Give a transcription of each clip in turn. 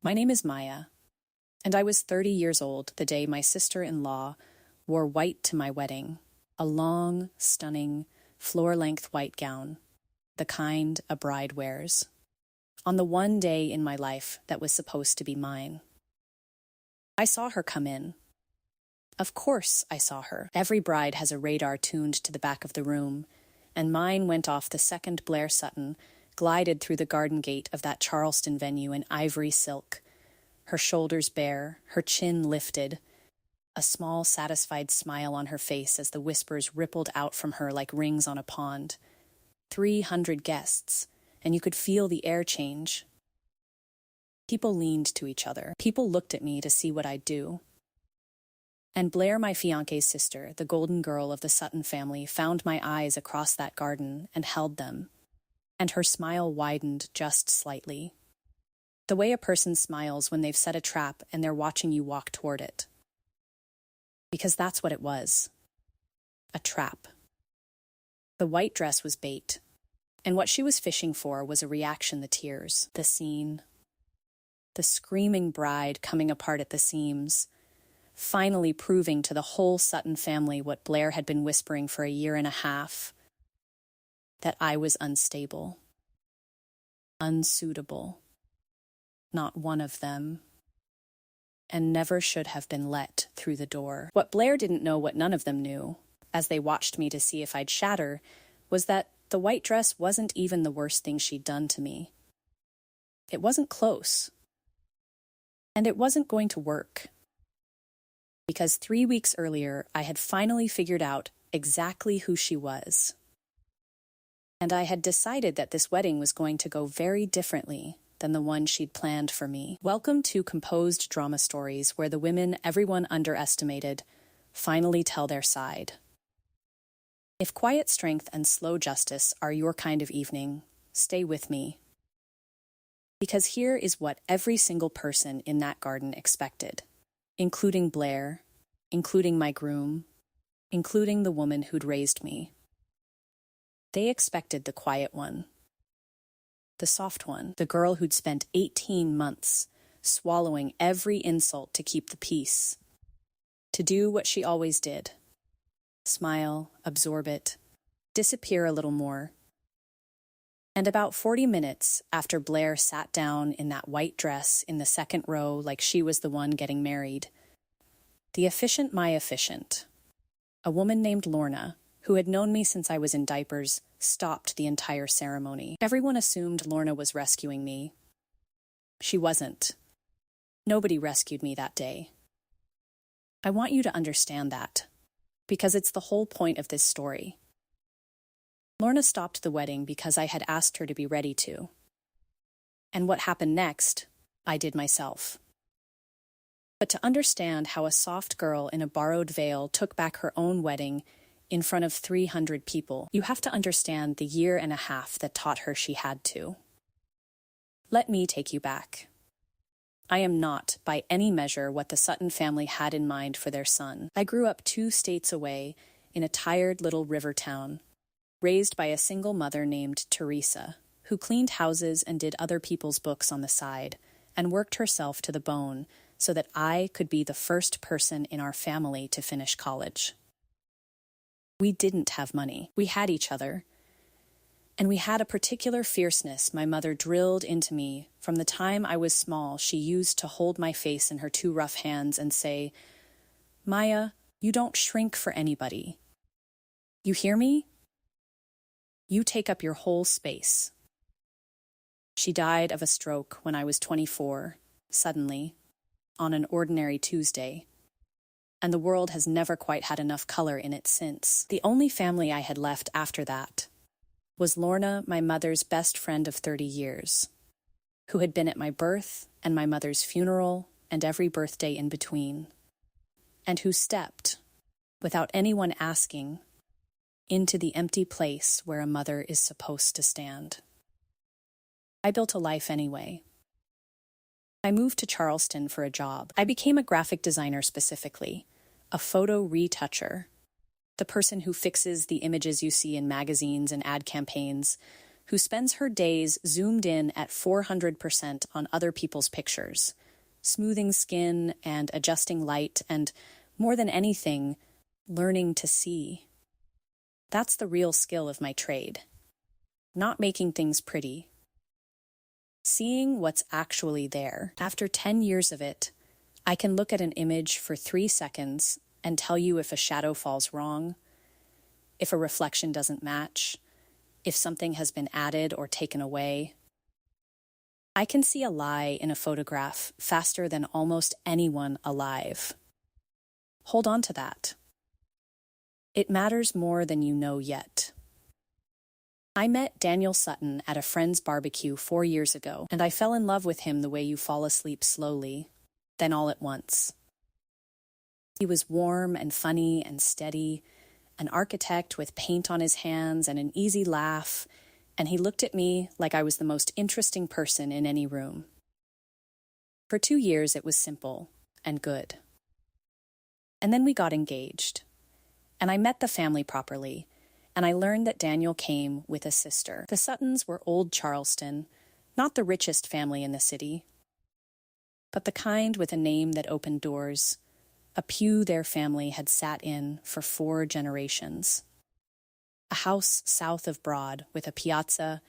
My name is Maya, and I was 30 years old the day my sister-in-law wore white to my wedding, a long, stunning, floor-length white gown, the kind a bride wears, on the one day in my life that was supposed to be mine. I saw her come in. Of course I saw her. Every bride has a radar tuned to the back of the room, and mine went off the second Blair Sutton glided through the garden gate of that Charleston venue in ivory silk, her shoulders bare, her chin lifted, a small, satisfied smile on her face as the whispers rippled out from her like rings on a pond. 300 guests, and you could feel the air change. People leaned to each other. People looked at me to see what I'd do. And Blair, my fiancé's sister, the golden girl of the Sutton family, found my eyes across that garden and held them, and her smile widened just slightly. The way a person smiles when they've set a trap and they're watching you walk toward it. Because that's what it was. A trap. The white dress was bait, and what she was fishing for was a reaction to tears, the scene, the screaming bride coming apart at the seams, finally proving to the whole Sutton family what Blair had been whispering for a year and a half, that I was unstable, unsuitable, not one of them, and never should have been let through the door. What Blair didn't know, what none of them knew, as they watched me to see if I'd shatter, was that the white dress wasn't even the worst thing she'd done to me. It wasn't close. And it wasn't going to work. Because 3 weeks earlier, I had finally figured out exactly who she was. And I had decided that this wedding was going to go very differently than the one she'd planned for me. Welcome to composed drama stories where the women everyone underestimated finally tell their side. If quiet strength and slow justice are your kind of evening, stay with me. Because here is what every single person in that garden expected, including Blair, including my groom, including the woman who'd raised me. They expected the quiet one, the soft one, the girl who'd spent 18 months swallowing every insult to keep the peace, to do what she always did. Smile, absorb it, disappear a little more. And about 40 minutes after Blair sat down in that white dress in the second row like she was the one getting married, the officiant, my officiant, a woman named Lorna, who had known me since I was in diapers, stopped the entire ceremony. Everyone assumed Lorna was rescuing me. She wasn't. Nobody rescued me that day. I want you to understand that, because it's the whole point of this story. Lorna stopped the wedding because I had asked her to be ready to. And what happened next, I did myself. But to understand how a soft girl in a borrowed veil took back her own wedding in front of 300 people, you have to understand the year and a half that taught her she had to. Let me take you back. I am not, by any measure, what the Sutton family had in mind for their son. I grew up 2 states away in a tired little river town, raised by a single mother named Teresa, who cleaned houses and did other people's books on the side, and worked herself to the bone so that I could be the first person in our family to finish college. We didn't have money. We had each other. And we had a particular fierceness my mother drilled into me from the time I was small. She used to hold my face in her 2 rough hands and say, "Maya, you don't shrink for anybody. You hear me? You take up your whole space." She died of a stroke when I was 24, suddenly, on an ordinary Tuesday. And the world has never quite had enough color in it since. The only family I had left after that was Lorna, my mother's best friend of 30 years, who had been at my birth and my mother's funeral and every birthday in between, and who stepped, without anyone asking, into the empty place where a mother is supposed to stand. I built a life anyway. I moved to Charleston for a job. I became a graphic designer specifically, a photo retoucher, the person who fixes the images you see in magazines and ad campaigns, who spends her days zoomed in at 400% on other people's pictures, smoothing skin and adjusting light and, more than anything, learning to see. That's the real skill of my trade. Not making things pretty. Seeing what's actually there. After 10 years of it, I can look at an image for 3 seconds and tell you if a shadow falls wrong, if a reflection doesn't match, if something has been added or taken away. I can see a lie in a photograph faster than almost anyone alive. Hold on to that. It matters more than you know yet. I met Daniel Sutton at a friend's barbecue 4 years ago, and I fell in love with him the way you fall asleep slowly, then all at once. He was warm and funny and steady, an architect with paint on his hands and an easy laugh, and he looked at me like I was the most interesting person in any room. For 2 years it was simple and good. And then we got engaged, and I met the family properly, and I learned that Daniel came with a sister. The Suttons were old Charleston, not the richest family in the city, but the kind with a name that opened doors, a pew their family had sat in for 4 generations. A house south of Broad with a piazza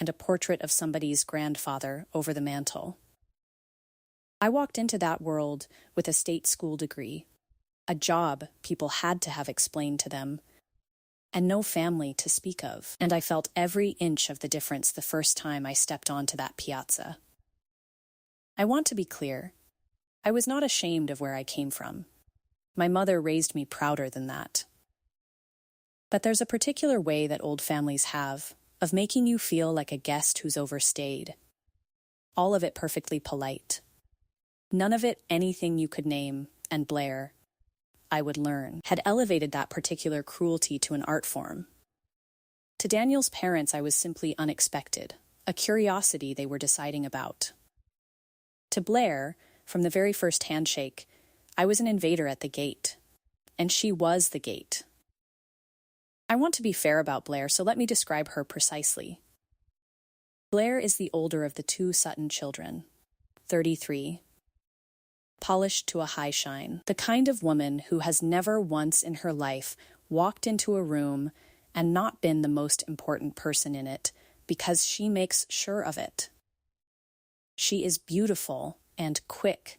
and a portrait of somebody's grandfather over the mantel. I walked into that world with a state school degree, a job people had to have explained to them, and no family to speak of, and I felt every inch of the difference the first time I stepped onto that piazza. I want to be clear. I was not ashamed of where I came from. My mother raised me prouder than that. But there's a particular way that old families have of making you feel like a guest who's overstayed. All of it perfectly polite. None of it anything you could name, and Blair, I would learn, had elevated that particular cruelty to an art form. To Daniel's parents, I was simply unexpected, a curiosity they were deciding about. To Blair, from the very first handshake, I was an invader at the gate, and she was the gate. I want to be fair about Blair, so let me describe her precisely. Blair is the older of the 2 Sutton children, 33, polished to a high shine, the kind of woman who has never once in her life walked into a room and not been the most important person in it because she makes sure of it. She is beautiful and quick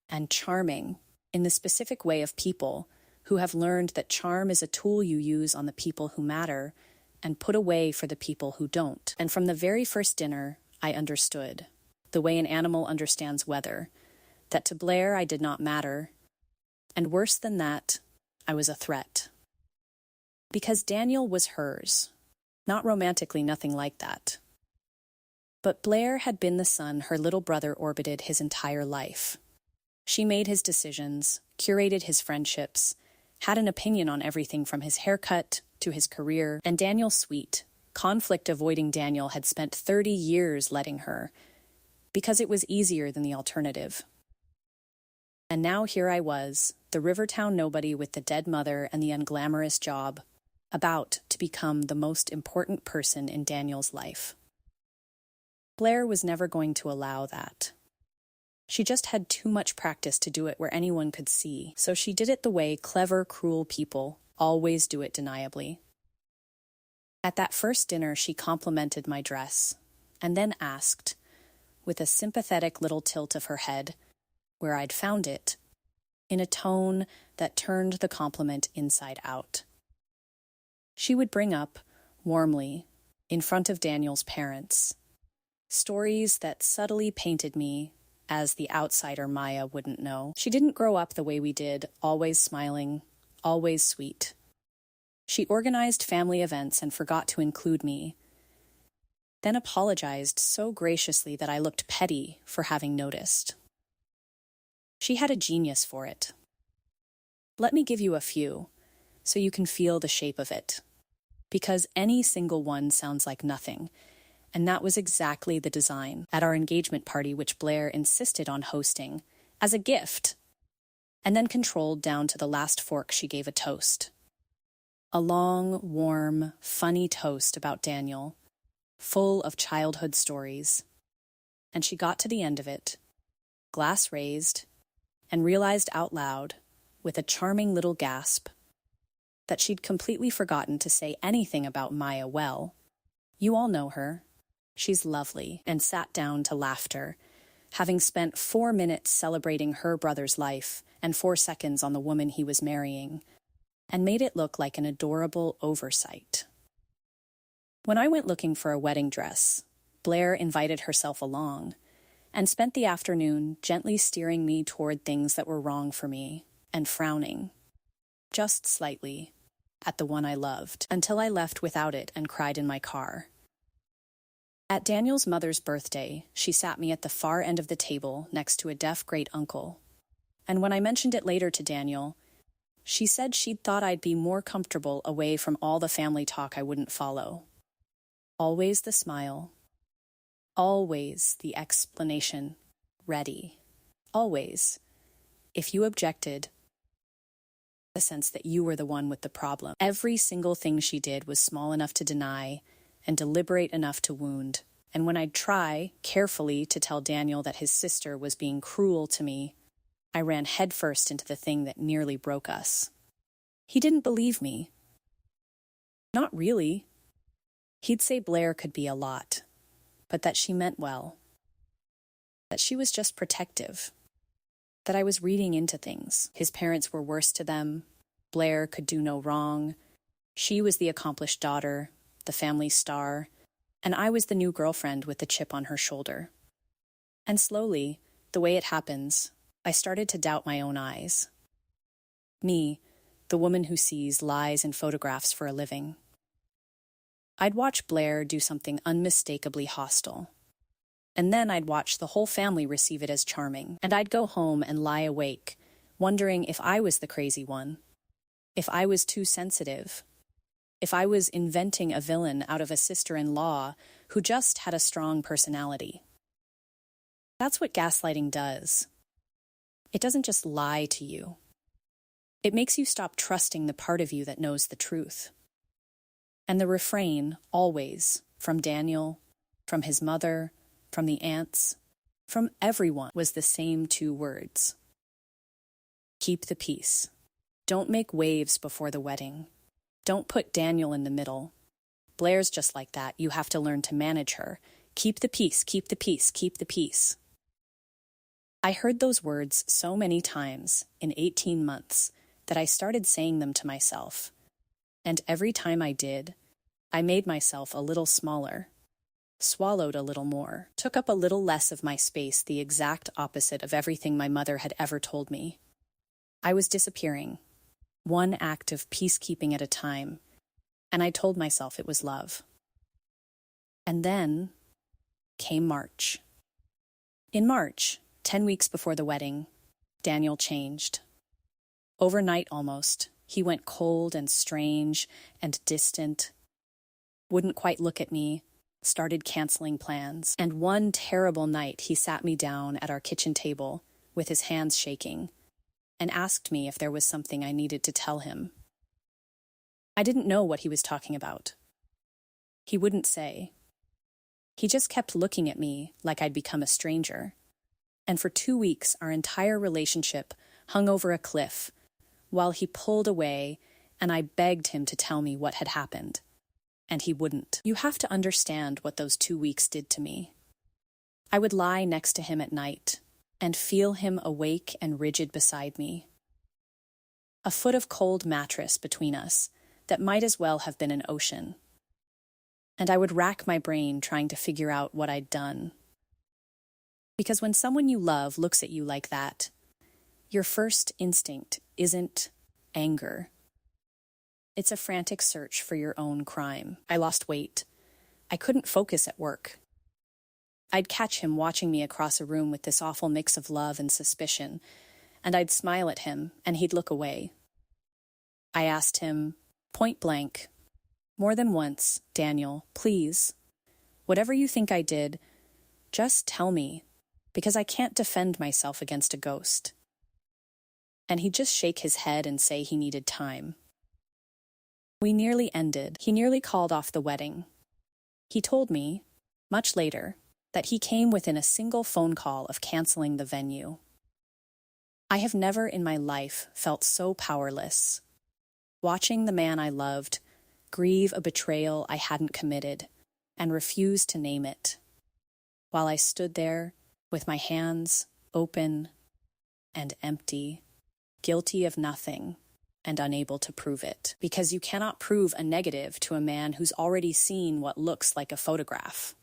and charming in the specific way of people who have learned that charm is a tool you use on the people who matter and put away for the people who don't. And from the very first dinner, I understood, the way an animal understands weather, that to Blair I did not matter, and worse than that, I was a threat. Because Daniel was hers, not romantically, nothing like that. But Blair had been the son her little brother orbited his entire life. She made his decisions, curated his friendships, had an opinion on everything from his haircut to his career, and Daniel Sweet, conflict-avoiding Daniel, had spent 30 years letting her, because it was easier than the alternative. And now here I was, the Rivertown nobody with the dead mother and the unglamorous job, about to become the most important person in Daniel's life. Blair was never going to allow that. She just had too much practice to do it where anyone could see, so she did it the way clever, cruel people always do it deniably. At that first dinner, she complimented my dress, and then asked, with a sympathetic little tilt of her head, where I'd found it, in a tone that turned the compliment inside out. She would bring up, warmly, in front of Daniel's parents, stories that subtly painted me as the outsider Maya wouldn't know. She didn't grow up the way we did, always smiling, always sweet. She organized family events and forgot to include me, then apologized so graciously that I looked petty for having noticed. She had a genius for it. Let me give you a few, so you can feel the shape of it, because any single one sounds like nothing, and that was exactly the design at our engagement party, which Blair insisted on hosting as a gift, and then controlled down to the last fork. She gave a toast. A long, warm, funny toast about Daniel, full of childhood stories. And she got to the end of it, glass raised, and realized out loud, with a charming little gasp, that she'd completely forgotten to say anything about Maya well. You all know her. She's lovely, and sat down to laughter, having spent 4 minutes celebrating her brother's life and 4 seconds on the woman he was marrying, and made it look like an adorable oversight. When I went looking for a wedding dress, Blair invited herself along, and spent the afternoon gently steering me toward things that were wrong for me, and frowning, just slightly, at the one I loved, until I left without it and cried in my car. At Daniel's mother's birthday, she sat me at the far end of the table next to a deaf great-uncle, and when I mentioned it later to Daniel, she said she'd thought I'd be more comfortable away from all the family talk I wouldn't follow. Always the smile. Always the explanation. Ready. Always. If you objected, the sense that you were the one with the problem. Every single thing she did was small enough to deny and deliberate enough to wound. And when I'd try, carefully, to tell Daniel that his sister was being cruel to me, I ran headfirst into the thing that nearly broke us. He didn't believe me. Not really. He'd say Blair could be a lot, but that she meant well. That she was just protective. That I was reading into things. His parents were worse to them. Blair could do no wrong. She was the accomplished daughter, the family star, and I was the new girlfriend with the chip on her shoulder. And slowly, the way it happens, I started to doubt my own eyes. Me, the woman who sees lies in photographs for a living. I'd watch Blair do something unmistakably hostile. And then I'd watch the whole family receive it as charming, and I'd go home and lie awake, wondering if I was the crazy one, if I was too sensitive, if I was inventing a villain out of a sister-in-law who just had a strong personality. That's what gaslighting does. It doesn't just lie to you. It makes you stop trusting the part of you that knows the truth. And the refrain, always, from Daniel, from his mother, from the aunts, from everyone, was the same 2 words. Keep the peace. Don't make waves before the wedding. Don't put Daniel in the middle. Blair's just like that. You have to learn to manage her. Keep the peace, keep the peace, keep the peace. I heard those words so many times in 18 months that I started saying them to myself. And every time I did, I made myself a little smaller, swallowed a little more, took up a little less of my space, the exact opposite of everything my mother had ever told me. I was disappearing, one act of peacekeeping at a time, and I told myself it was love. And then came March. In March, 10 weeks before the wedding, Daniel changed. Overnight almost, he went cold and strange and distant, wouldn't quite look at me, started canceling plans, and one terrible night he sat me down at our kitchen table with his hands shaking and asked me if there was something I needed to tell him. I didn't know what he was talking about. He wouldn't say. He just kept looking at me like I'd become a stranger. And for 2 weeks, our entire relationship hung over a cliff while he pulled away and I begged him to tell me what had happened. And he wouldn't. You have to understand what those 2 weeks did to me. I would lie next to him at night and feel him awake and rigid beside me. A foot of cold mattress between us that might as well have been an ocean. And I would rack my brain trying to figure out what I'd done. Because when someone you love looks at you like that, your first instinct isn't anger. It's a frantic search for your own crime. I lost weight. I couldn't focus at work. I'd catch him watching me across a room with this awful mix of love and suspicion, and I'd smile at him, and he'd look away. I asked him, point blank, more than once, Daniel, please, whatever you think I did, just tell me, because I can't defend myself against a ghost. And he'd just shake his head and say he needed time. We nearly ended. He nearly called off the wedding. He told me, much later, that he came within a single phone call of canceling the venue. I have never in my life felt so powerless. Watching the man I loved grieve a betrayal I hadn't committed and refuse to name it, while I stood there with my hands open and empty, guilty of nothing and unable to prove it, because you cannot prove a negative to a man who's already seen what looks like a photograph.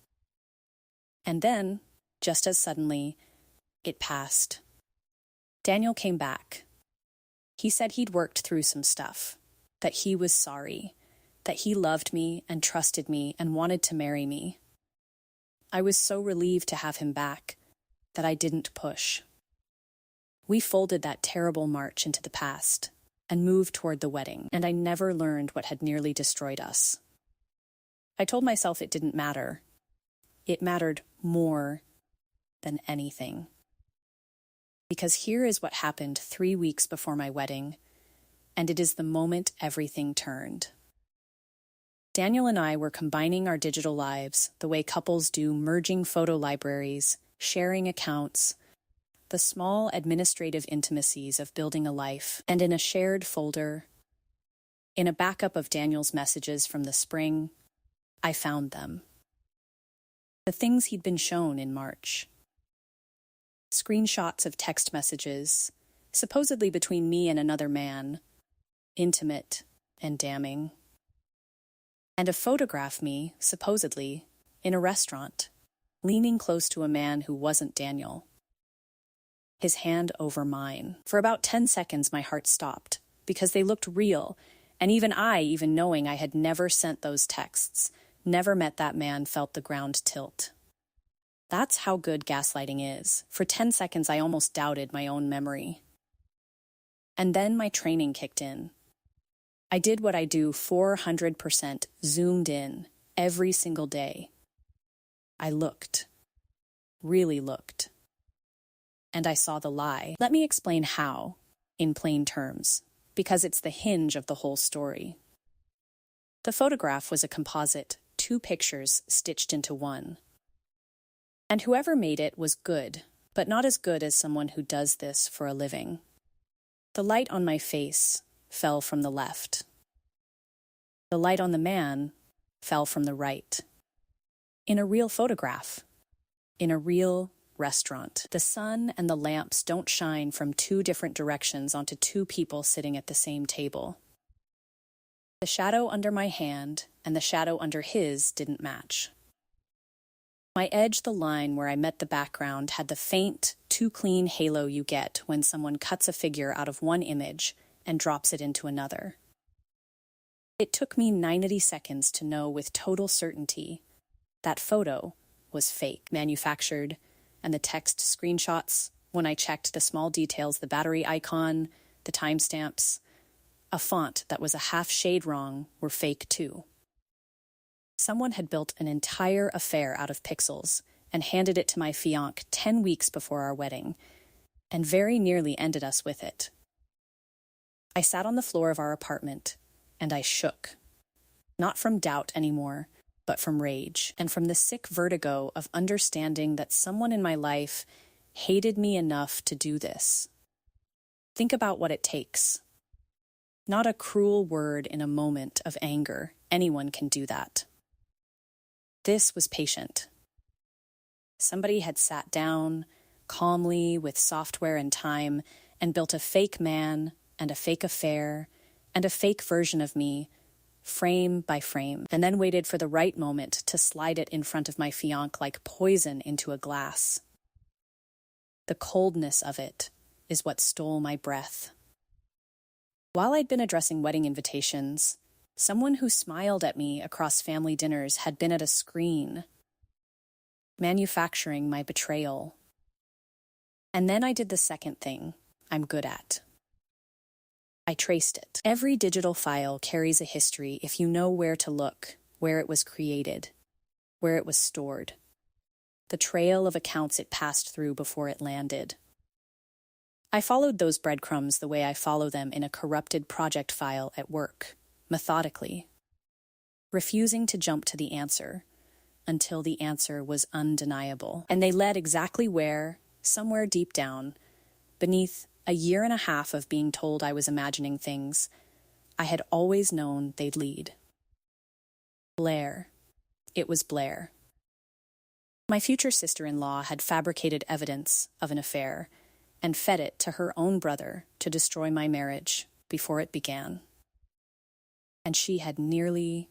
And then, just as suddenly, it passed. Daniel came back. He said he'd worked through some stuff, that he was sorry, that he loved me and trusted me and wanted to marry me. I was so relieved to have him back that I didn't push. We folded that terrible March into the past and moved toward the wedding, and I never learned what had nearly destroyed us. I told myself it didn't matter. It mattered more than anything. Because here is what happened 3 weeks before my wedding, and it is the moment everything turned. Daniel and I were combining our digital lives the way couples do, merging photo libraries, sharing accounts, the small administrative intimacies of building a life, and in a shared folder, in a backup of Daniel's messages from the spring, I found them. The things he'd been shown in March. Screenshots of text messages, supposedly between me and another man, intimate and damning. And a photograph me, supposedly, in a restaurant, leaning close to a man who wasn't Daniel. His hand over mine. For about 10 seconds, my heart stopped, because they looked real, and even knowing I had never sent those texts, never met that man, felt the ground tilt. That's how good gaslighting is. For 10 seconds, I almost doubted my own memory. And then my training kicked in. I did what I do 400%, zoomed in, every single day. I looked. Really looked. And I saw the lie. Let me explain how, in plain terms, because it's the hinge of the whole story. The photograph was a composite, 2 pictures stitched into one. And whoever made it was good, but not as good as someone who does this for a living. The light on my face fell from the left. The light on the man fell from the right. In a real photograph. In a real restaurant. The sun and the lamps don't shine from 2 different directions onto 2 people sitting at the same table. The shadow under my hand and the shadow under his didn't match. My edge, the line where I met the background, had the faint, too clean halo you get when someone cuts a figure out of one image and drops it into another. It took me 90 seconds to know with total certainty that photo was fake, manufactured, and the text screenshots, when I checked the small details, the battery icon, the timestamps, a font that was a half shade wrong, were fake too. Someone had built an entire affair out of pixels and handed it to my fiancé 10 weeks before our wedding, and very nearly ended us with it. I sat on the floor of our apartment, and I shook. Not from doubt anymore, but from rage, and from the sick vertigo of understanding that someone in my life hated me enough to do this. Think about what it takes. Not a cruel word in a moment of anger. Anyone can do that. This was patient. Somebody had sat down, calmly, with software and time, and built a fake man, and a fake affair, and a fake version of me, frame by frame, and then waited for the right moment to slide it in front of my fiancé like poison into a glass. The coldness of it is what stole my breath. While I'd been addressing wedding invitations, someone who smiled at me across family dinners had been at a screen, manufacturing my betrayal. And then I did the second thing I'm good at. I traced it. Every digital file carries a history if you know where to look, where it was created, where it was stored, the trail of accounts it passed through before it landed. I followed those breadcrumbs the way I follow them in a corrupted project file at work, methodically, refusing to jump to the answer, until the answer was undeniable. And they led exactly where, somewhere deep down, beneath a year and a half of being told I was imagining things, I had always known they'd lead. Blair. It was Blair. My future sister-in-law had fabricated evidence of an affair and fed it to her own brother to destroy my marriage before it began. And she had nearly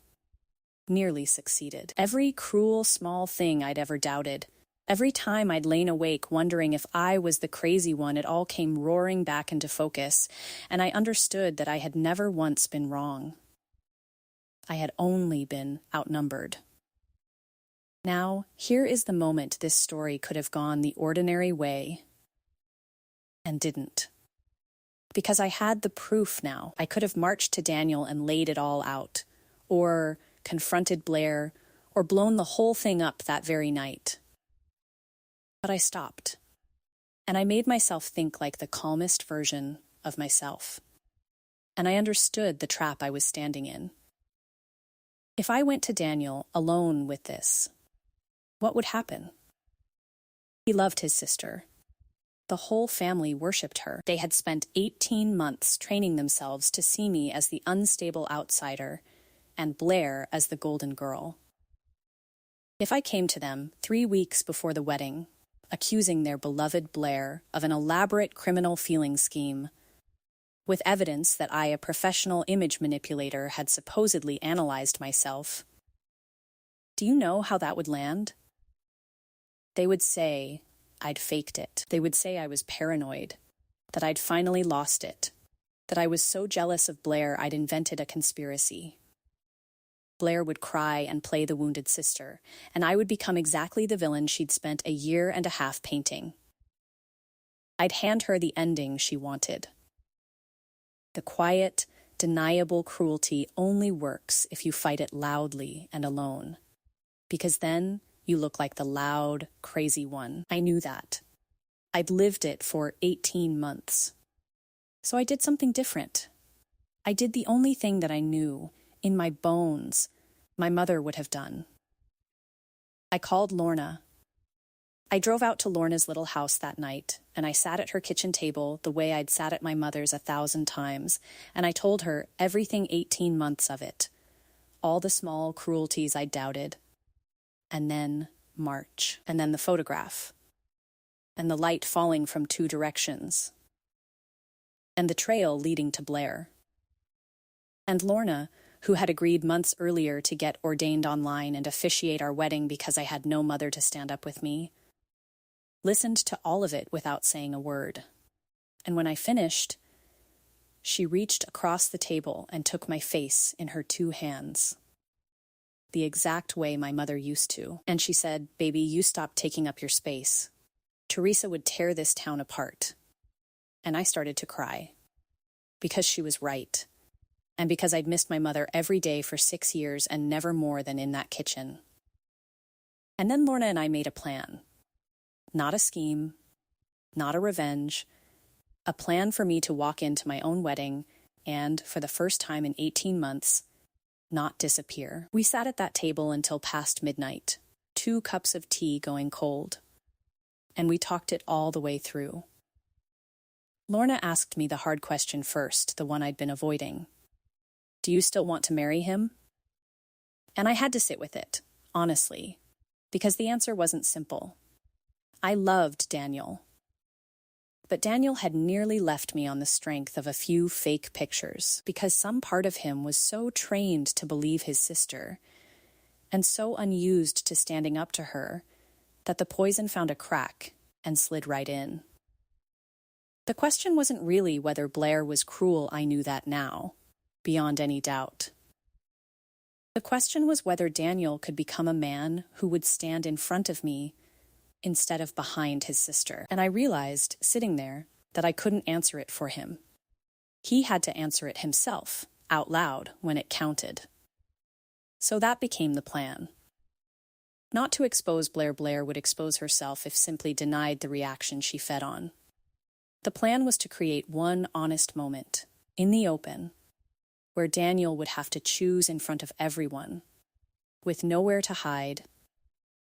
succeeded. Every cruel small thing I'd ever doubted, every time I'd lain awake wondering if I was the crazy one, it all came roaring back into focus, and I understood that I had never once been wrong. I had only been outnumbered. Now, here is the moment this story could have gone the ordinary way, and didn't. Because I had the proof now. I could have marched to Daniel and laid it all out, or confronted Blair, or blown the whole thing up that very night. But I stopped, and I made myself think like the calmest version of myself. And I understood the trap I was standing in. If I went to Daniel alone with this, what would happen? He loved his sister. The whole family worshipped her. They had spent 18 months training themselves to see me as the unstable outsider and Blair as the golden girl. If I came to them 3 weeks before the wedding, accusing their beloved Blair of an elaborate criminal feeling scheme, with evidence that I, a professional image manipulator, had supposedly analyzed myself, do you know how that would land? They would say I'd faked it. They would say I was paranoid, that I'd finally lost it, that I was so jealous of Blair I'd invented a conspiracy. Blair would cry and play the wounded sister, and I would become exactly the villain she'd spent a year and a half painting. I'd hand her the ending she wanted. The quiet, deniable cruelty only works if you fight it loudly and alone, because then you look like the loud, crazy one. I knew that. I'd lived it for 18 months. So I did something different. I did the only thing that I knew, in my bones, my mother would have done. I called Lorna. I drove out to Lorna's little house that night, and I sat at her kitchen table the way I'd sat at my mother's 1,000 times, and I told her everything 18 months of it, all the small cruelties I doubted, and then March, and then the photograph, and the light falling from 2 directions, and the trail leading to Blair. And Lorna, who had agreed months earlier to get ordained online and officiate our wedding because I had no mother to stand up with me, listened to all of it without saying a word. And when I finished, she reached across the table and took my face in her 2 hands, the exact way my mother used to. And she said, "Baby, you stop taking up your space. Teresa would tear this town apart." And I started to cry, because she was right, and because I'd missed my mother every day for 6 years and never more than in that kitchen. And then Lorna and I made a plan. Not a scheme, not a revenge, a plan for me to walk into my own wedding and, for the first time in 18 months, not disappear. We sat at that table until past midnight, 2 cups of tea going cold, and we talked it all the way through. Lorna asked me the hard question first, the one I'd been avoiding. Do you still want to marry him? And I had to sit with it, honestly, because the answer wasn't simple. I loved Daniel. But Daniel had nearly left me on the strength of a few fake pictures, because some part of him was so trained to believe his sister, and so unused to standing up to her, that the poison found a crack and slid right in. The question wasn't really whether Blair was cruel, I knew that now, beyond any doubt. The question was whether Daniel could become a man who would stand in front of me instead of behind his sister. And I realized, sitting there, that I couldn't answer it for him. He had to answer it himself, out loud, when it counted. So that became the plan. Not to expose Blair. Blair would expose herself if simply denied the reaction she fed on. The plan was to create one honest moment, in the open, where Daniel would have to choose in front of everyone, with nowhere to hide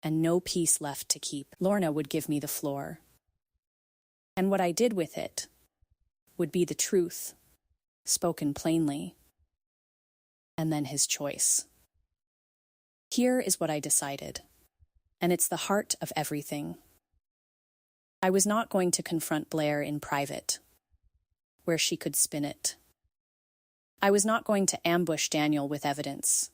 and no piece left to keep. Lorna would give me the floor. And what I did with it would be the truth, spoken plainly, and then his choice. Here is what I decided, and it's the heart of everything. I was not going to confront Blair in private, where she could spin it. I was not going to ambush Daniel with evidence,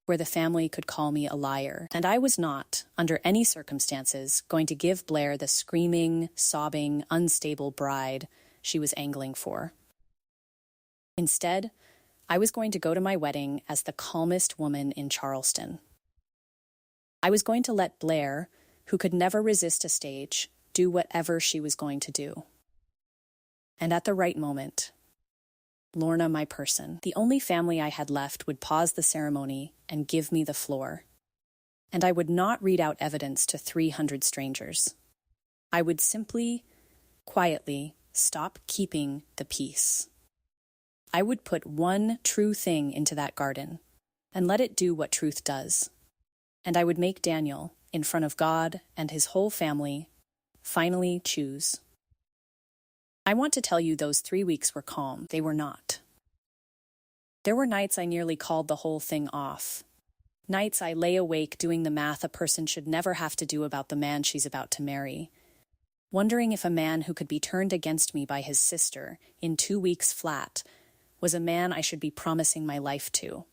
where the family could call me a liar. And I was not, under any circumstances, going to give Blair the screaming, sobbing, unstable bride she was angling for. Instead, I was going to go to my wedding as the calmest woman in Charleston. I was going to let Blair, who could never resist a stage, do whatever she was going to do. And at the right moment, Lorna, my person, the only family I had left, would pause the ceremony and give me the floor. And I would not read out evidence to 300 strangers. I would simply, quietly, stop keeping the peace. I would put one true thing into that garden and let it do what truth does. And I would make Daniel, in front of God and his whole family, finally choose. I want to tell you those 3 weeks were calm. They were not. There were nights I nearly called the whole thing off. Nights I lay awake doing the math a person should never have to do about the man she's about to marry. Wondering if a man who could be turned against me by his sister in 2 weeks flat was a man I should be promising my life to.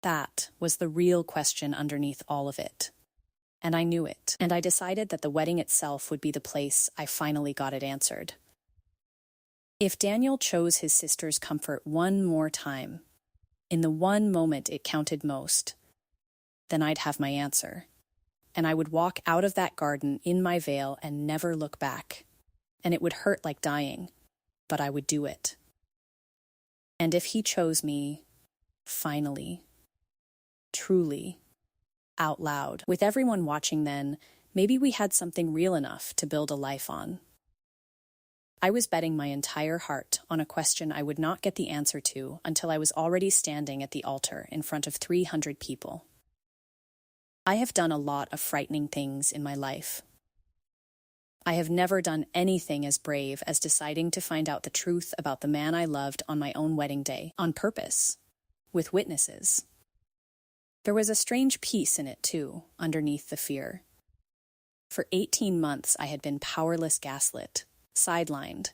That was the real question underneath all of it. And I knew it, and I decided that the wedding itself would be the place I finally got it answered. If Daniel chose his sister's comfort one more time, in the one moment it counted most, then I'd have my answer, and I would walk out of that garden in my veil and never look back, and it would hurt like dying, but I would do it. And if he chose me, finally, truly, out loud, with everyone watching then, maybe we had something real enough to build a life on. I was betting my entire heart on a question I would not get the answer to until I was already standing at the altar in front of 300 people. I have done a lot of frightening things in my life. I have never done anything as brave as deciding to find out the truth about the man I loved on my own wedding day, on purpose, with witnesses. There was a strange peace in it, too, underneath the fear. For 18 months, I had been powerless gaslit, sidelined,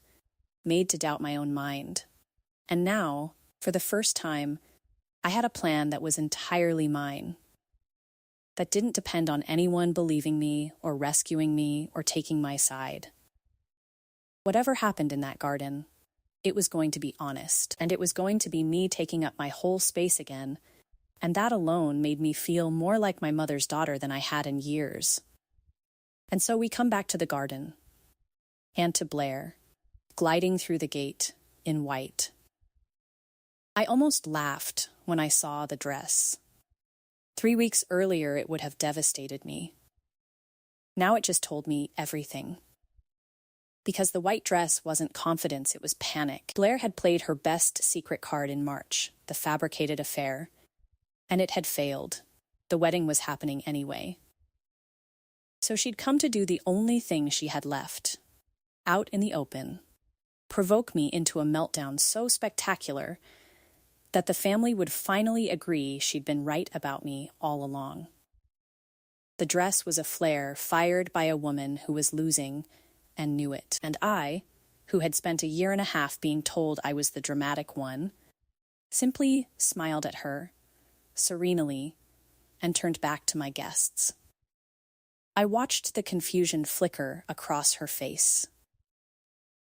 made to doubt my own mind. And now, for the first time, I had a plan that was entirely mine, that didn't depend on anyone believing me or rescuing me or taking my side. Whatever happened in that garden, it was going to be honest, and it was going to be me taking up my whole space again. And that alone made me feel more like my mother's daughter than I had in years. And so we come back to the garden, and to Blair, gliding through the gate in white. I almost laughed when I saw the dress. 3 weeks earlier, it would have devastated me. Now it just told me everything. Because the white dress wasn't confidence, it was panic. Blair had played her best secret card in March, the fabricated affair. And it had failed. The wedding was happening anyway. So she'd come to do the only thing she had left, out in the open, provoke me into a meltdown so spectacular that the family would finally agree she'd been right about me all along. The dress was a flare fired by a woman who was losing and knew it. And I, who had spent a year and a half being told I was the dramatic one, simply smiled at her serenely, and turned back to my guests. I watched the confusion flicker across her face.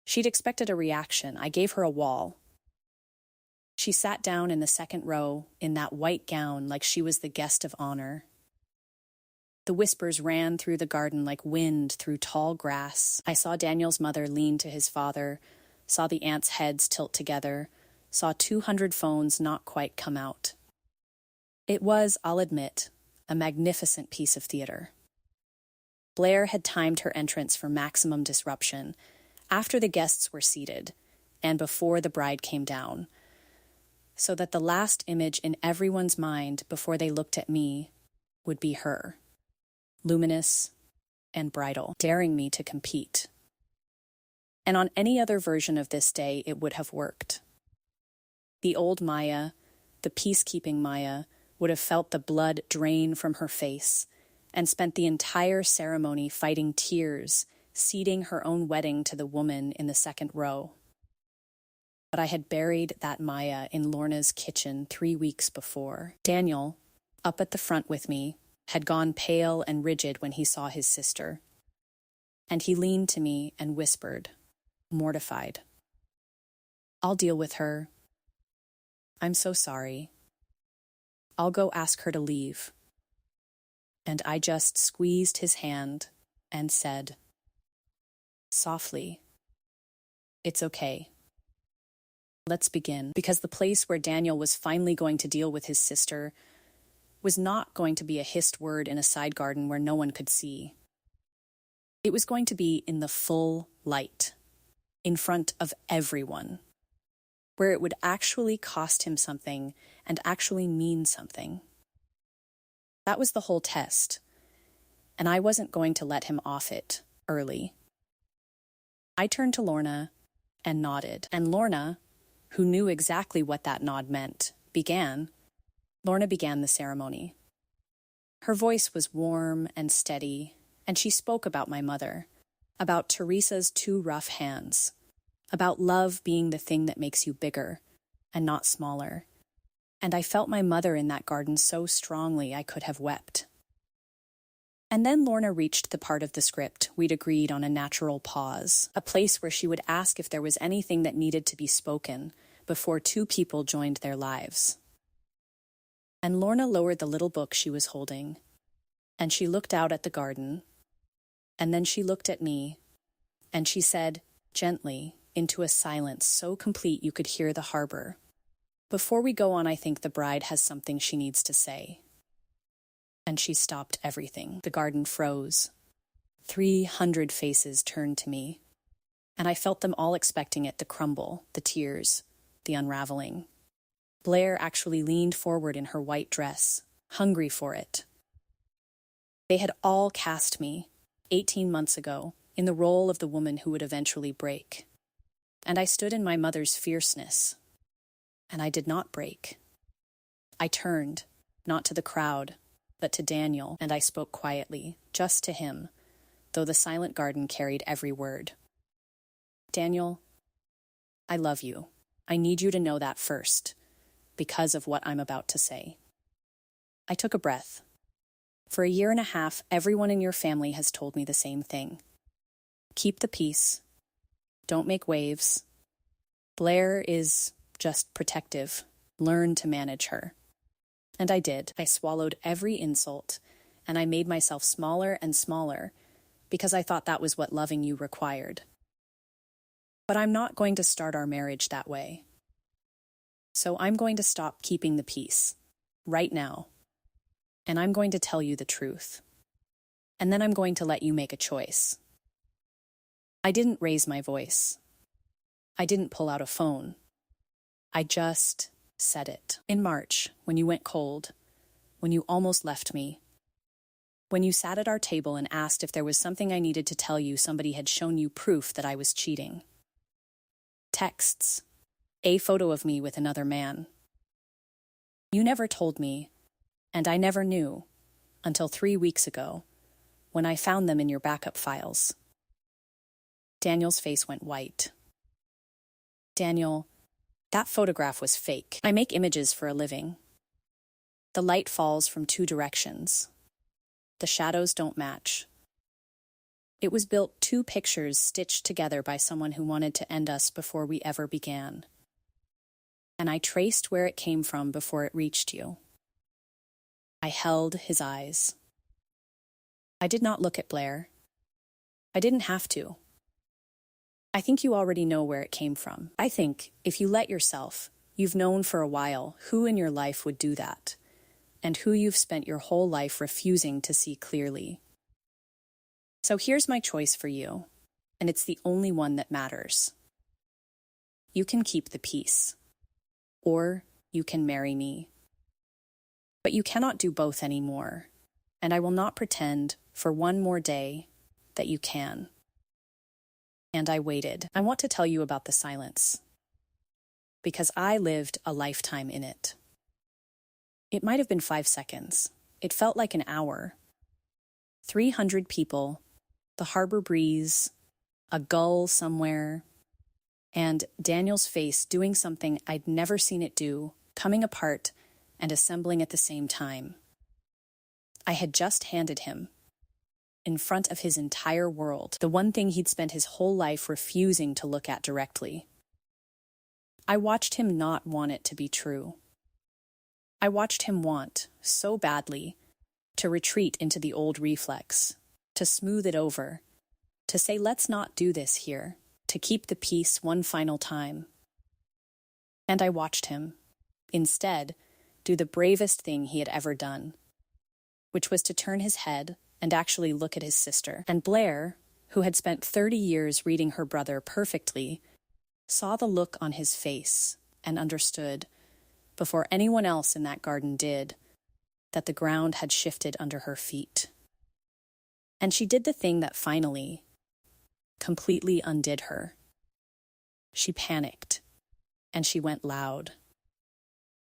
She'd expected a reaction. I gave her a wall. She sat down in the second row in that white gown like she was the guest of honor. The whispers ran through the garden like wind through tall grass. I saw Daniel's mother lean to his father, saw the aunts' heads tilt together, saw 200 phones not quite come out. It was, I'll admit, a magnificent piece of theater. Blair had timed her entrance for maximum disruption, after the guests were seated, and before the bride came down, so that the last image in everyone's mind before they looked at me would be her. luminous, and bridal, daring me to compete. And on any other version of this day, it would have worked. The old Maya, the peacekeeping Maya, would have felt the blood drain from her face and spent the entire ceremony fighting tears, ceding her own wedding to the woman in the second row. But I had buried that Maya in Lorna's kitchen 3 weeks before. Daniel, up at the front with me, had gone pale and rigid when he saw his sister. And he leaned to me and whispered, mortified, "I'll deal with her. I'm so sorry. I'll go ask her to leave." And I just squeezed his hand and said, softly, "It's okay. Let's begin." Because the place where Daniel was finally going to deal with his sister was not going to be a hissed word in a side garden where no one could see. It was going to be in the full light, in front of everyone, where it would actually cost him something and actually mean something. That was the whole test, and I wasn't going to let him off it early. I turned to Lorna and nodded, and Lorna, who knew exactly what that nod meant, Lorna began the ceremony. Her voice was warm and steady, and she spoke about my mother, about Teresa's 2 rough hands, about love being the thing that makes you bigger and not smaller. And I felt my mother in that garden so strongly I could have wept. And then Lorna reached the part of the script we'd agreed on, a natural pause, a place where she would ask if there was anything that needed to be spoken before 2 people joined their lives. And Lorna lowered the little book she was holding, and she looked out at the garden, and then she looked at me, and she said, gently, into a silence so complete you could hear the harbor, "Before we go on, I think the bride has something she needs to say." And she stopped everything. The garden froze. 300 faces turned to me, and I felt them all expecting it to crumble, the tears, the unraveling. Blair actually leaned forward in her white dress, hungry for it. They had all cast me, 18 months ago, in the role of the woman who would eventually break. And I stood in my mother's fierceness, and I did not break. I turned, not to the crowd, but to Daniel, and I spoke quietly, just to him, though the silent garden carried every word. "Daniel, I love you. I need you to know that first, because of what I'm about to say." I took a breath. For a year and a half, everyone in your family has told me the same thing. Keep the peace. Don't make waves. Blair is just protective. Learn to manage her. And I did. I swallowed every insult, and I made myself smaller and smaller because I thought that was what loving you required. But I'm not going to start our marriage that way. So I'm going to stop keeping the peace, right now. And I'm going to tell you the truth. And then I'm going to let you make a choice. I didn't raise my voice. I didn't pull out a phone. I just said it. In March, when you went cold, when you almost left me, when you sat at our table and asked if there was something I needed to tell you, somebody had shown you proof that I was cheating. Texts, a photo of me with another man. You never told me, and I never knew, until 3 weeks ago, when I found them in your backup files. Daniel's face went white. "Daniel, that photograph was fake. I make images for a living. The light falls from 2 directions. The shadows don't match. It was built 2 pictures stitched together by someone who wanted to end us before we ever began. And I traced where it came from before it reached you." I held his eyes. I did not look at Blair. I didn't have to. I think you already know where it came from. I think, if you let yourself, you've known for a while who in your life would do that, and who you've spent your whole life refusing to see clearly. So here's my choice for you, and it's the only one that matters. You can keep the peace, or you can marry me. But you cannot do both anymore, and I will not pretend for one more day that you can. And I waited. I want to tell you about the silence, because I lived a lifetime in it. It might have been 5 seconds. It felt like an hour. 300 people, the harbor breeze, a gull somewhere, and Daniel's face doing something I'd never seen it do, coming apart and assembling at the same time. I had just handed him, in front of his entire world, the one thing he'd spent his whole life refusing to look at directly. I watched him not want it to be true. I watched him want, so badly, to retreat into the old reflex, to smooth it over, to say, let's not do this here, to keep the peace one final time. And I watched him, instead, do the bravest thing he had ever done, which was to turn his head and actually look at his sister. And Blair, who had spent 30 years reading her brother perfectly, saw the look on his face and understood, before anyone else in that garden did, that the ground had shifted under her feet. And she did the thing that finally, completely undid her. She panicked, and she went loud.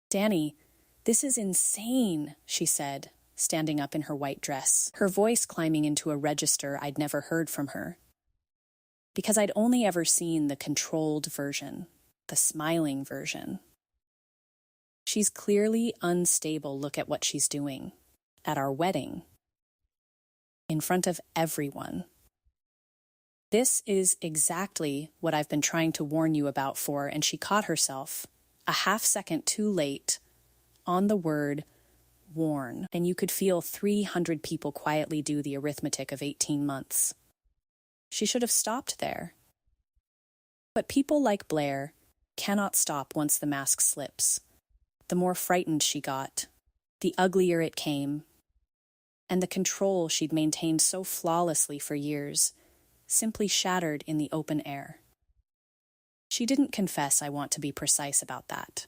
"Danny, this is insane," she said, standing up in her white dress, her voice climbing into a register I'd never heard from her. Because I'd only ever seen the controlled version, the smiling version. She's clearly unstable. Look at what she's doing. At our wedding. In front of everyone. This is exactly what I've been trying to warn you about for, and she caught herself, a half second too late, on the word warn, and you could feel 300 people quietly do the arithmetic of 18 months. She should have stopped there. But people like Blair cannot stop once the mask slips. The more frightened she got, the uglier it came, and the control she'd maintained so flawlessly for years simply shattered in the open air. She didn't confess, I want to be precise about that.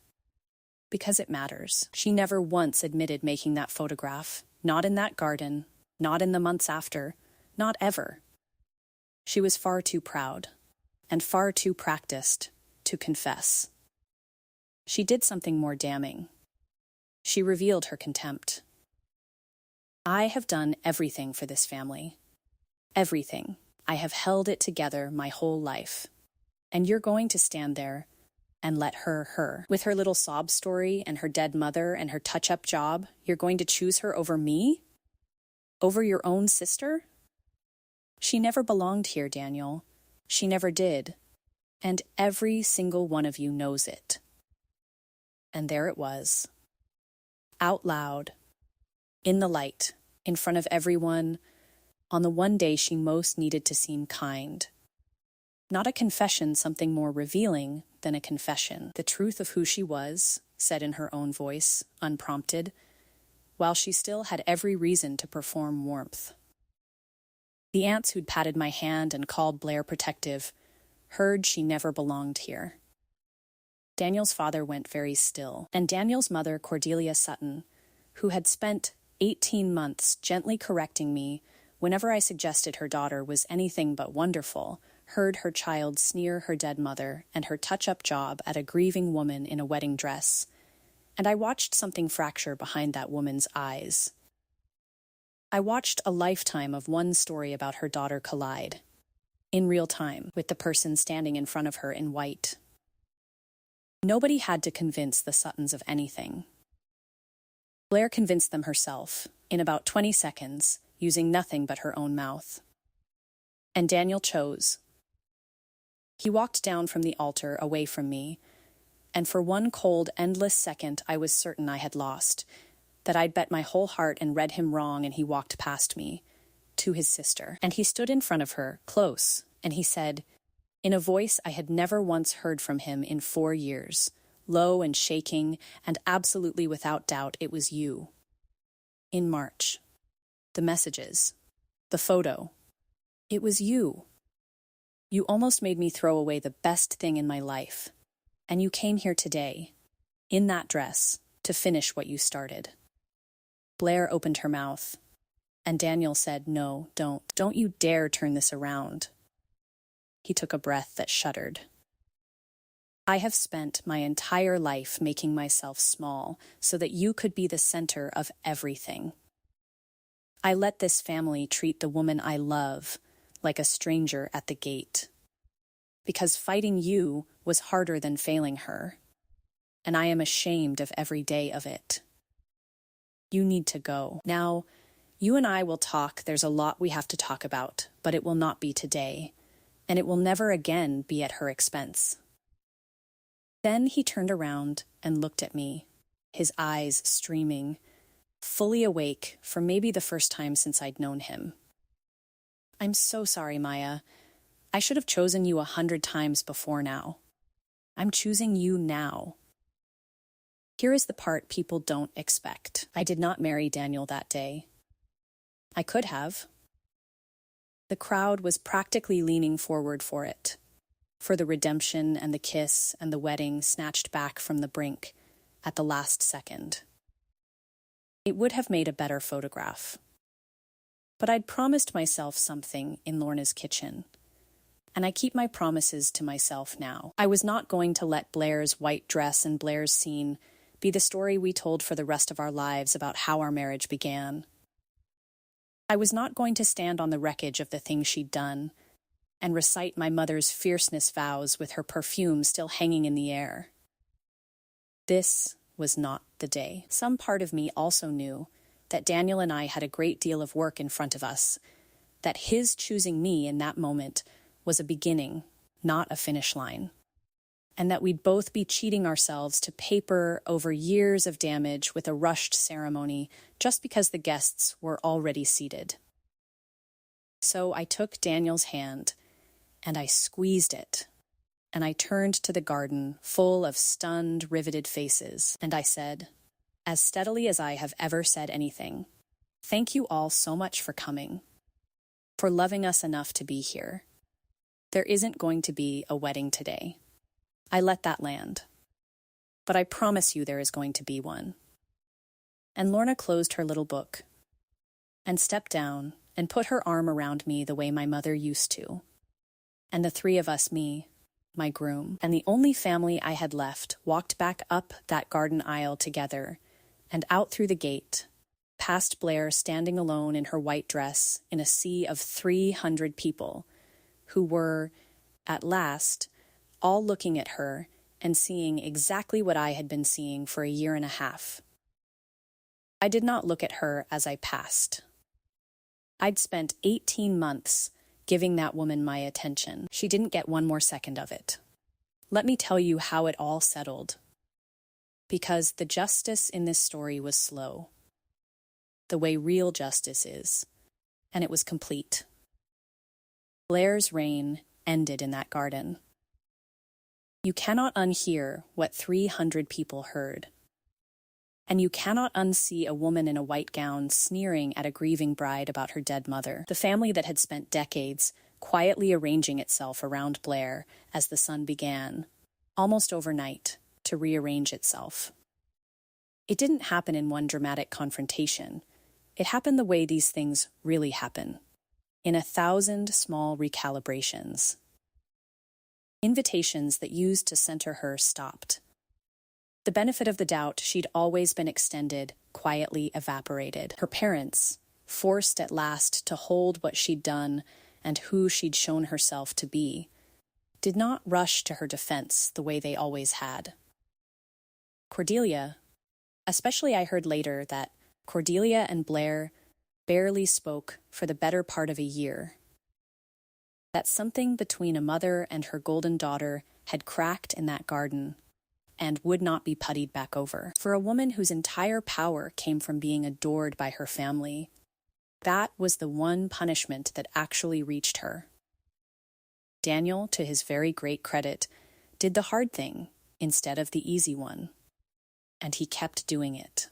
Because it matters. She never once admitted making that photograph, not in that garden, not in the months after, not ever. She was far too proud, and far too practiced, to confess. She did something more damning. She revealed her contempt. I have done everything for this family. Everything. I have held it together my whole life. And you're going to stand there and let her. With her little sob story and her dead mother and her touch-up job, you're going to choose her over me? Over your own sister? She never belonged here, Daniel. She never did. And every single one of you knows it. And there it was. Out loud. In the light. In front of everyone. On the one day she most needed to seem kind. Not a confession, something more revealing than a confession. The truth of who she was, said in her own voice, unprompted, while she still had every reason to perform warmth. The aunts who'd patted my hand and called Blair protective heard she never belonged here. Daniel's father went very still, and Daniel's mother, Cordelia Sutton, who had spent 18 months gently correcting me whenever I suggested her daughter was anything but wonderful, heard her child sneer her dead mother and her touch-up job at a grieving woman in a wedding dress, and I watched something fracture behind that woman's eyes. I watched a lifetime of one story about her daughter collide, in real time, with the person standing in front of her in white. Nobody had to convince the Suttons of anything. Blair convinced them herself, in about 20 seconds, using nothing but her own mouth. And Daniel chose. He walked down from the altar away from me, and for one cold, endless second I was certain I had lost, that I'd bet my whole heart and read him wrong, and he walked past me, to his sister. And he stood in front of her, close, and he said, in a voice I had never once heard from him in 4 years, low and shaking, and absolutely without doubt, it was you. In March. The messages. The photo. It was you. You almost made me throw away the best thing in my life. And you came here today, in that dress, to finish what you started. Blair opened her mouth. And Daniel said, "No, don't. Don't you dare turn this around." He took a breath that shuddered. "I have spent my entire life making myself small so that you could be the center of everything. I let this family treat the woman I love like a stranger at the gate. Because fighting you was harder than failing her. And I am ashamed of every day of it. You need to go. Now, you and I will talk. There's a lot we have to talk about, but it will not be today. And it will never again be at her expense." Then he turned around and looked at me, his eyes streaming, fully awake for maybe the first time since I'd known him. "I'm so sorry, Maya. I should have chosen you 100 times before now. I'm choosing you now. Here is the part people don't expect. I did not marry Daniel that day. I could have. The crowd was practically leaning forward for it, for the redemption and the kiss and the wedding snatched back from the brink at the last second. It would have made a better photograph. But I'd promised myself something in Lorna's kitchen, and I keep my promises to myself now. I was not going to let Blair's white dress and Blair's scene be the story we told for the rest of our lives about how our marriage began. I was not going to stand on the wreckage of the things she'd done and recite my mother's fierceness vows with her perfume still hanging in the air. This was not the day. Some part of me also knew that Daniel and I had a great deal of work in front of us, that his choosing me in that moment was a beginning, not a finish line, and that we'd both be cheating ourselves to paper over years of damage with a rushed ceremony just because the guests were already seated. So I took Daniel's hand and I squeezed it, and I turned to the garden full of stunned, riveted faces, and I said, as steadily as I have ever said anything, "Thank you all so much for coming, for loving us enough to be here. There isn't going to be a wedding today. I let that land. But I promise you there is going to be one." And Lorna closed her little book and stepped down and put her arm around me the way my mother used to. And the three of us, me, my groom, and the only family I had left, walked back up that garden aisle together and out through the gate, past Blair standing alone in her white dress in a sea of 300 people who were, at last, all looking at her and seeing exactly what I had been seeing for a year and a half. I did not look at her as I passed. I'd spent 18 months giving that woman my attention. She didn't get one more second of it. Let me tell you how it all settled. Because the justice in this story was slow, the way real justice is, and it was complete. Blair's reign ended in that garden. You cannot unhear what 300 people heard. And you cannot unsee a woman in a white gown sneering at a grieving bride about her dead mother. The family that had spent decades quietly arranging itself around Blair as the sun began, almost overnight, to rearrange itself. It didn't happen in one dramatic confrontation. It happened the way these things really happen, in 1,000 small recalibrations. Invitations that used to center her stopped. The benefit of the doubt she'd always been extended quietly evaporated. Her parents, forced at last to hold what she'd done and who she'd shown herself to be, did not rush to her defense the way they always had. Cordelia, especially I heard later that Cordelia and Blair barely spoke for the better part of a year. That something between a mother and her golden daughter had cracked in that garden and would not be puttied back over. For a woman whose entire power came from being adored by her family, that was the one punishment that actually reached her. Daniel, to his very great credit, did the hard thing instead of the easy one. And he kept doing it,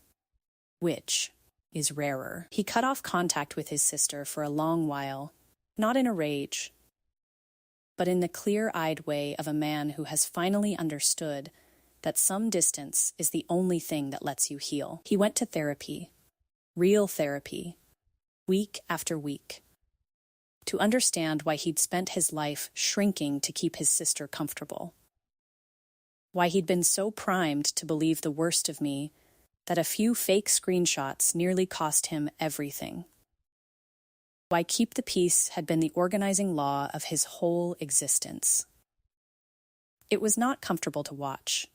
which is rarer. He cut off contact with his sister for a long while, not in a rage, but in the clear-eyed way of a man who has finally understood that some distance is the only thing that lets you heal. He went to therapy, real therapy, week after week, to understand why he'd spent his life shrinking to keep his sister comfortable, why he'd been so primed to believe the worst of me that a few fake screenshots nearly cost him everything, why keep the peace had been the organizing law of his whole existence. It was not comfortable to watch,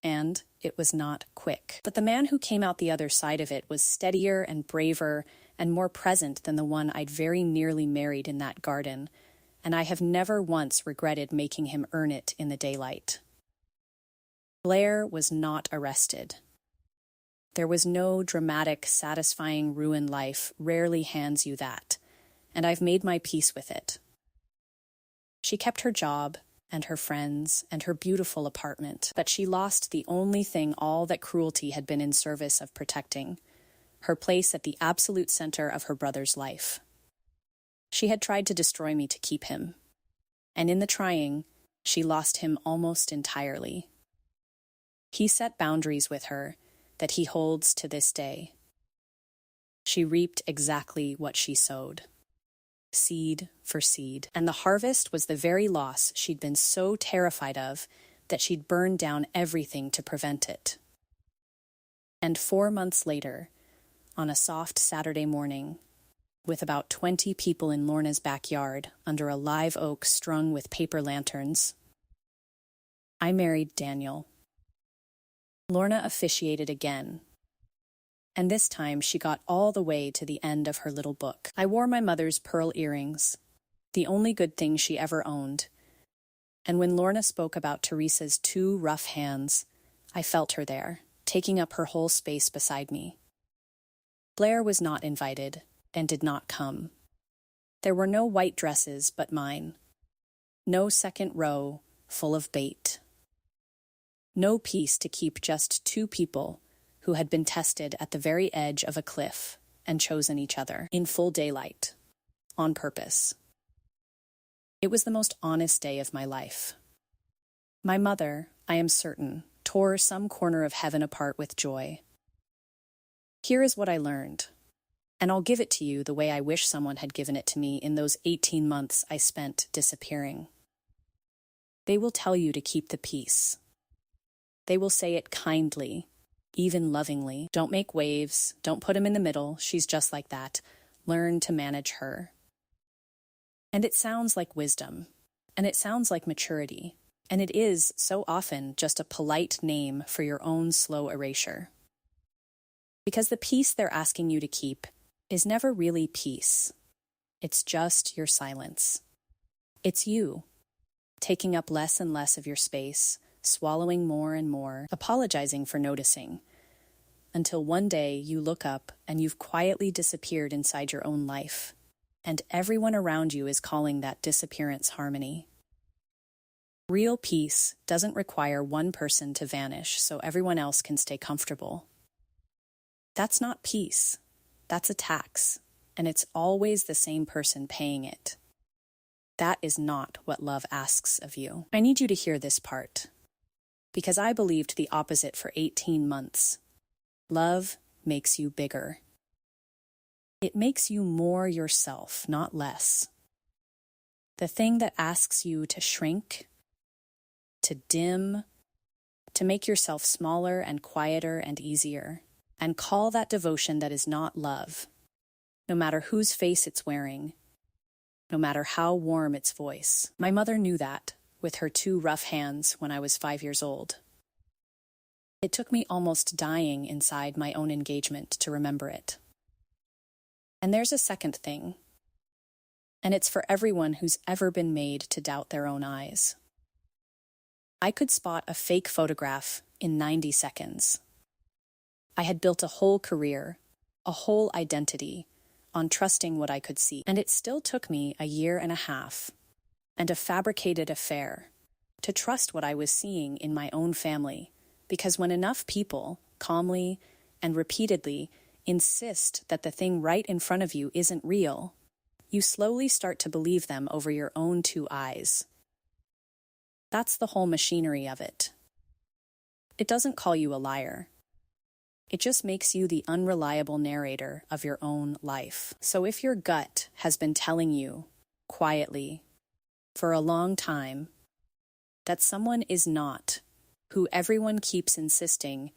and it was not quick. But the man who came out the other side of it was steadier and braver and more present than the one I'd very nearly married in that garden, and I have never once regretted making him earn it in the daylight. Blair was not arrested. There was no dramatic, satisfying ruin. Life rarely hands you that, and I've made my peace with it. She kept her job and her friends and her beautiful apartment, but she lost the only thing all that cruelty had been in service of protecting, her place at the absolute center of her brother's life. She had tried to destroy me to keep him, and in the trying, she lost him almost entirely. He set boundaries with her that he holds to this day. She reaped exactly what she sowed, seed for seed, and the harvest was the very loss she'd been so terrified of that she'd burned down everything to prevent it. And 4 months later, on a soft Saturday morning, with about 20 people in Lorna's backyard under a live oak strung with paper lanterns, I married Daniel. Lorna officiated again, and this time she got all the way to the end of her little book. I wore my mother's pearl earrings, the only good thing she ever owned, and when Lorna spoke about Teresa's 2 rough hands, I felt her there, taking up her whole space beside me. Blair was not invited and did not come. There were no white dresses but mine, no second row full of bait. No peace to keep just 2 people who had been tested at the very edge of a cliff and chosen each other in full daylight, on purpose. It was the most honest day of my life. My mother, I am certain, tore some corner of heaven apart with joy. Here is what I learned, and I'll give it to you the way I wish someone had given it to me in those 18 months I spent disappearing. They will tell you to keep the peace. They will say it kindly, even lovingly. Don't make waves. Don't put him in the middle. She's just like that. Learn to manage her. And it sounds like wisdom, and it sounds like maturity, and it is so often just a polite name for your own slow erasure. Because the peace they're asking you to keep is never really peace. It's just your silence. It's you, taking up less and less of your space, swallowing more and more, apologizing for noticing, until one day you look up and you've quietly disappeared inside your own life, and everyone around you is calling that disappearance harmony. Real peace doesn't require one person to vanish so everyone else can stay comfortable. That's not peace. That's a tax, and it's always the same person paying it. That is not what love asks of you. I need you to hear this part, because I believed the opposite for 18 months. Love makes you bigger. It makes you more yourself, not less. The thing that asks you to shrink, to dim, to make yourself smaller and quieter and easier, and call that devotion that is not love, no matter whose face it's wearing, no matter how warm its voice. My mother knew that with her 2 rough hands when I was 5 years old. It took me almost dying inside my own engagement to remember it. And there's a second thing, and it's for everyone who's ever been made to doubt their own eyes. I could spot a fake photograph in 90 seconds. I had built a whole career, a whole identity, on trusting what I could see. And it still took me a 1.5 years and a fabricated affair to trust what I was seeing in my own family, because when enough people, calmly and repeatedly, insist that the thing right in front of you isn't real, you slowly start to believe them over your own 2 eyes. That's the whole machinery of it. It doesn't call you a liar. It just makes you the unreliable narrator of your own life. So if your gut has been telling you, quietly, for a long time, that someone is not who everyone keeps insisting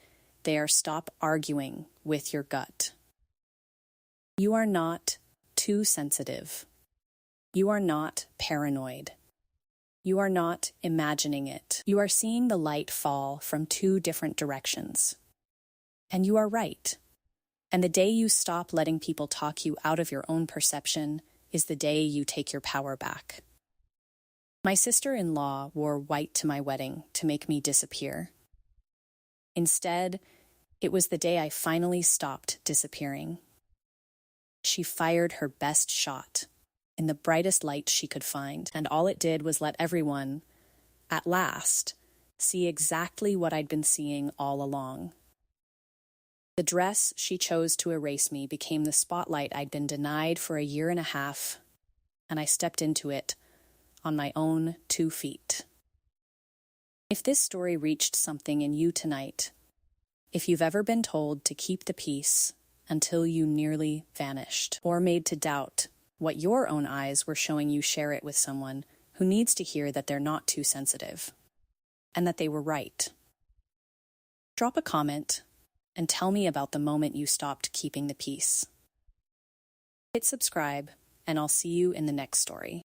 they are, stop arguing with your gut. You are not too sensitive. You are not paranoid. You are not imagining it. You are seeing the light fall from two different directions. And you are right. And the day you stop letting people talk you out of your own perception is the day you take your power back. My sister-in-law wore white to my wedding to make me disappear. Instead, it was the day I finally stopped disappearing. She fired her best shot in the brightest light she could find, and all it did was let everyone, at last, see exactly what I'd been seeing all along. The dress she chose to erase me became the spotlight I'd been denied for a year and a half, and I stepped into it on my own 2 feet. If this story reached something in you tonight, if you've ever been told to keep the peace until you nearly vanished, or made to doubt what your own eyes were showing you, share it with someone who needs to hear that they're not too sensitive and that they were right. Drop a comment and tell me about the moment you stopped keeping the peace. Hit subscribe, and I'll see you in the next story.